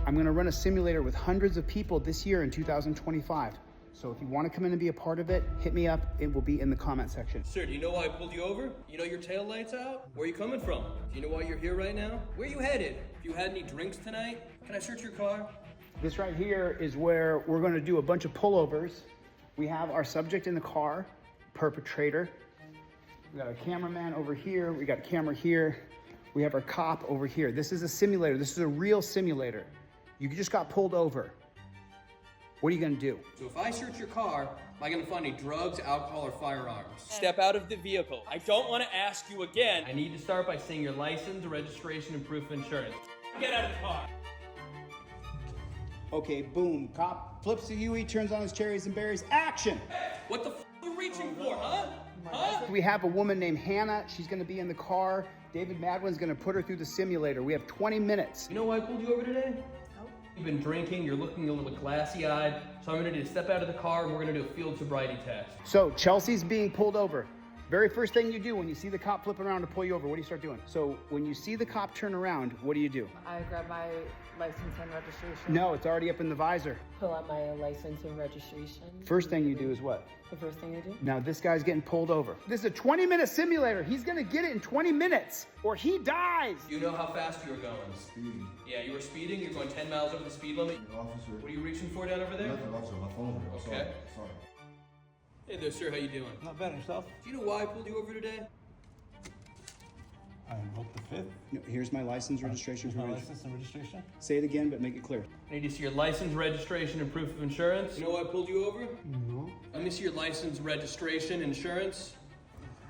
I'm gonna run a simulator with hundreds of people this year in 2025. So if you wanna come in and be a part of it, hit me up. It will be in the comment section. Sir, do you know why I pulled you over? You know your tail light's out? Where are you coming from? Do you know why you're here right now? Where are you headed? If you had any drinks tonight, can I search your car? This right here is where we're gonna do a bunch of pullovers. We have our subject in the car, perpetrator. We got a cameraman over here. We got a camera here. We have our cop over here. This is a simulator. This is a real simulator. You just got pulled over. What are you gonna do? So if I search your car, am I gonna find any drugs, alcohol, or firearms? Step out of the vehicle. I don't wanna ask you again. I need to start by seeing your license, registration, and proof of insurance. Get out of the car. Okay, boom. Cop flips the UE, turns on his cherries and berries. Action! What the f are you reaching for, huh? Huh? We have a woman named Hannah. She's gonna be in the car. David Madwin's gonna put her through the simulator. We have 20 minutes. You know why I pulled you over today? You've been drinking, you're looking a little glassy-eyed, so I'm gonna need to step out of the car and we're gonna do a field sobriety test. So Chelsea's being pulled over. Very first thing you do when you see the cop flipping around to pull you over, what do you start doing? So when you see the cop turn around, what do you do? I grab my license and registration. No, it's already up in the visor. Pull out my license and registration. First thing you do is what? The first thing I do? Now this guy's getting pulled over. This is a 20-minute simulator. He's gonna get it in 20 minutes or he dies. You know how fast you were going? Speeding. Yeah, you were speeding, you're going 10 miles over the speed limit. Officer. What are you reaching for down over there? Nothing, officer. My phone's here. Okay. Sorry. Hey there, sir, how you doing? Not bad, yourself? Do you know why I pulled you over today? I invoked the fifth. No, here's my license, registration, My proof. license and registration? Say it again, but make it clear. I need to see your license, registration, and proof of insurance. You know why I pulled you over? No. Let me see your license, registration, insurance.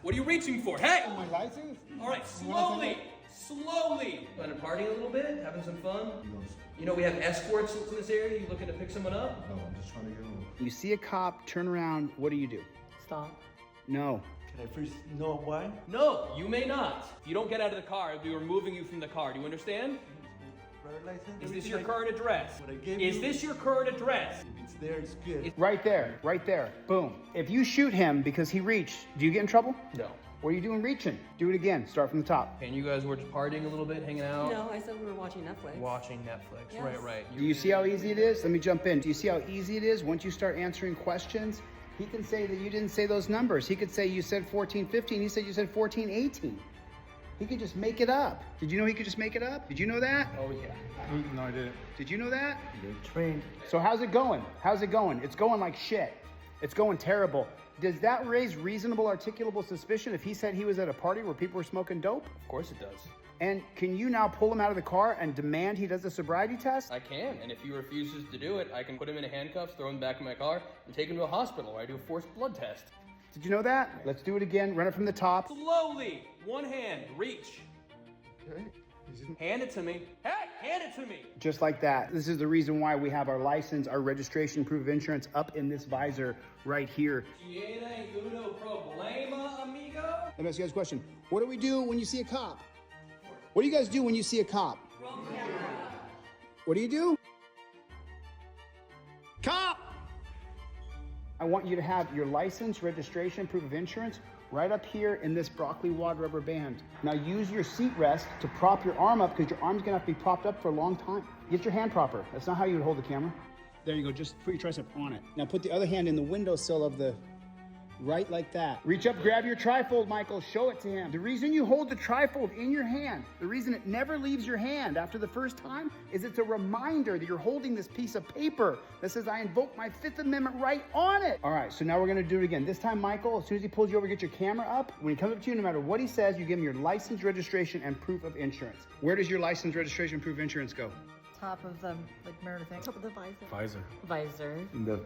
What are you reaching for? Hey! My license? All right, slowly, slowly. Going to party a little bit, having some fun. No, You know we have escorts in this area. You looking to pick someone up? no, I'm just trying to get home. You see a cop, turn around, what do? Stop. No. Can I first know why? No, you may not. If you don't get out of the car, I'll be removing you from the car. Do you understand? Driver's license? Is this your current address? What I gave Is you- this your current address? If it's there, it's good. Right there, right there, boom. If you shoot him because he reached, do you get in trouble? No. What are you doing reaching? Do it again, start from the top. And you guys were just partying a little bit, hanging out? No, I said we were watching Netflix. Watching Netflix. Yes. Right. Do you see how easy it is? Let me jump in. Do you see how easy it is? Once you start answering questions, he can say that you didn't say those numbers. He could say you said 1415, he said you said 1418. He could just make it up. Did you know he could just make it up? Did you know that? Oh, yeah. No, I didn't. Did you know that? You're trained. So how's it going? How's it going? It's going like shit. It's going terrible. Does that raise reasonable articulable suspicion if he said he was at a party where people were smoking dope? Of course it does. And can you now pull him out of the car and demand he does a sobriety test? I can, and if he refuses to do it, I can put him in handcuffs, throw him back in my car, and take him to a hospital where I do a forced blood test. Did you know that? Let's do it again. Run it from the top. Slowly, one hand, reach. Okay. Hand it to me. Hey, hand it to me. Just like that. This is the reason why we have our license, our registration, proof of insurance up in this visor right here. Tiene uno problema, amigo? Let me ask you guys a question. What do we do when you see a cop? What do you guys do when you see a cop? What do you do? Cop! I want you to have your license, registration, proof of insurance right up here in this broccoli wad rubber band. Now use your seat rest to prop your arm up because your arm's gonna have to be propped up for a long time. Get your hand proper. That's not how you would hold the camera. There you go, just put your tricep on it. Now put the other hand in the windowsill of the, right like that. Reach up, grab your trifold, Michael, show it to him. The reason you hold the trifold in your hand, the reason it never leaves your hand after the first time is it's a reminder that you're holding this piece of paper that says, I invoke my Fifth Amendment right on it. All right, so now we're gonna do it again. This time, Michael, as soon as he pulls you over, get your camera up. When he comes up to you, no matter what he says, you give him your license, registration, and proof of insurance. Where does your license, registration, proof of insurance go? Top of the mirror thing. Top of the visor. Visor. Visor. The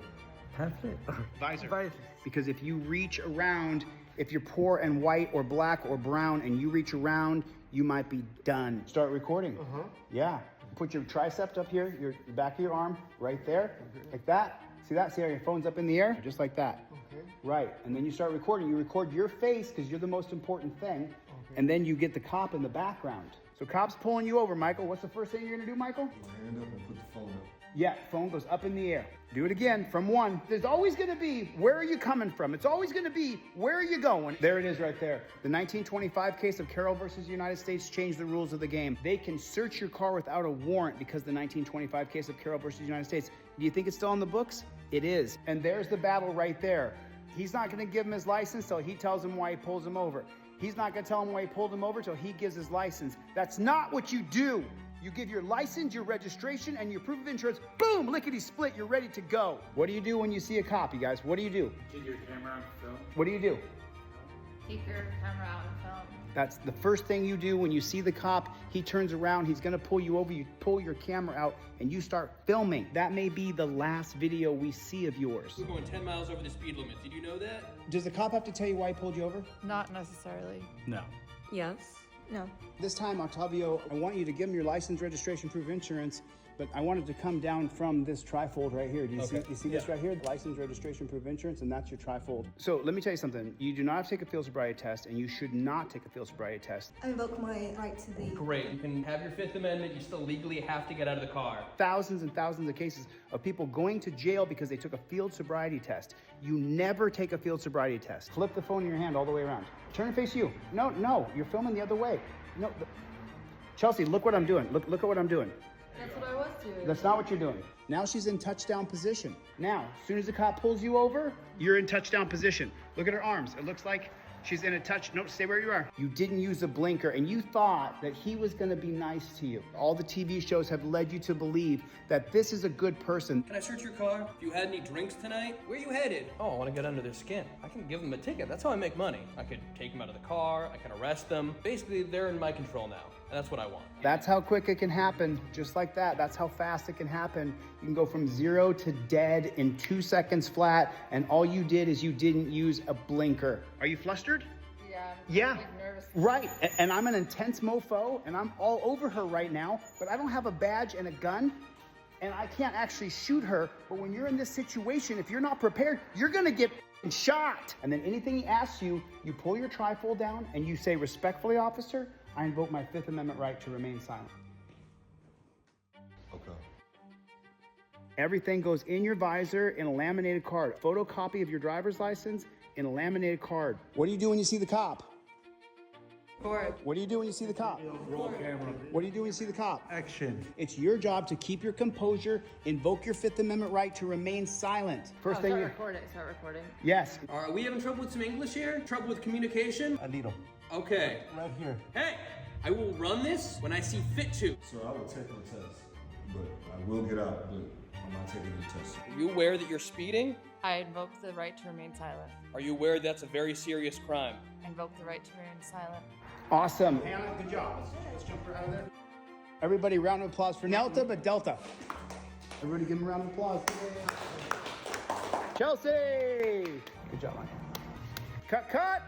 pamphlet? Visor. Visor. Because if you reach around, if you're poor and white or black or brown and you reach around, you might be done. Start recording. Yeah. Put your tricep up here, your back of your arm, right there, like that. See that? See how your phone's up in the air? Just like that. Okay. Right. And then you start recording. You record your face because you're the most important thing. Okay. And then you get the cop in the background. So cop's pulling you over, Michael. What's the first thing you're gonna do, Michael? Put my hand up and put the phone up. Yeah, phone goes up in the air. Do it again from 1. There's always gonna be, where are you coming from? It's always gonna be, where are you going? There it is right there. The 1925 case of Carroll versus United States changed the rules of the game. They can search your car without a warrant because the 1925 case of Carroll versus United States. Do you think it's still on the books? It is. And there's the battle right there. He's not gonna give him his license till he tells him why he pulls him over. He's not gonna tell him why he pulled him over till he gives his license. That's not what you do. You give your license, your registration, and your proof of insurance. Boom, lickety split, you're ready to go. What do you do when you see a cop, you guys? What do you do? Take your camera and film. What do you do? Take your camera out and film. That's the first thing you do when you see the cop. He turns around, he's gonna pull you over, you pull your camera out, and you start filming. That may be the last video we see of yours. We're going 10 miles over the speed limit. Did you know that? Does the cop have to tell you why he pulled you over? Not necessarily. No. Yes. No. This time, Octavio, I want you to give him your license, registration, proof of insurance, but I wanted to come down from this trifold right here. Do you see this right here? License, registration, proof of insurance, and that's your trifold. So let me tell you something. You do not have to take a field sobriety test, and you should not take a field sobriety test. I invoke my right to the... Great. You can have your Fifth Amendment. You still legally have to get out of the car. Thousands and thousands of cases of people going to jail because they took a field sobriety test. You never take a field sobriety test. Flip the phone in your hand all the way around. Turn and face you. No, you're filming the other way. No, Chelsea, look what I'm doing. Look at what I'm doing. That's what I was doing. That's not what you're doing. Now she's in touchdown position. Now, as soon as the cop pulls you over, you're in touchdown position. Look at her arms. It looks like she's in a touch. Nope, stay where you are. You didn't use a blinker and you thought that he was gonna be nice to you. All the TV shows have led you to believe that this is a good person. Can I search your car? If you had any drinks tonight? Where you headed? Oh, I want to get under their skin. I can give them a ticket. That's how I make money. I could take them out of the car. I can arrest them. Basically, they're in my control now. And that's what I want. That's how quick it can happen, just like that. That's how fast it can happen. You can go from 0 to dead in 2 seconds flat, and all you did is you didn't use a blinker. Are you flustered? Yeah. I'm Yeah, like nervous. right. And I'm an intense mofo, and I'm all over her right now, but I don't have a badge and a gun, and I can't actually shoot her. But when you're in this situation, if you're not prepared, you're gonna get shot. And then anything he asks you, you pull your trifold down, and you say, respectfully, officer, I invoke my Fifth Amendment right to remain silent. Okay. Everything goes in your visor in a laminated card. Photocopy of your driver's license in a laminated card. What do you do when you see the cop? Forward. What do you do when you see the cop? Roll camera. What do you do when you see the cop? Action. It's your job to keep your composure, invoke your Fifth Amendment right to remain silent. First thing you... Start recording. Yes. Are we having trouble with some English here? Trouble with communication? A little. Okay. Right here. Hey, I will run this when I see fit to. So I will take the test, but I will get out, but I'm not taking the test. Are you aware that you're speeding? I invoke the right to remain silent. Are you aware that's a very serious crime? I invoke the right to remain silent. Awesome. Hannah, good job. Let's jump her out of there. Everybody, round of applause for Nelta, but Delta. Everybody give him a round of applause. Chelsea! Good job, man. Cut.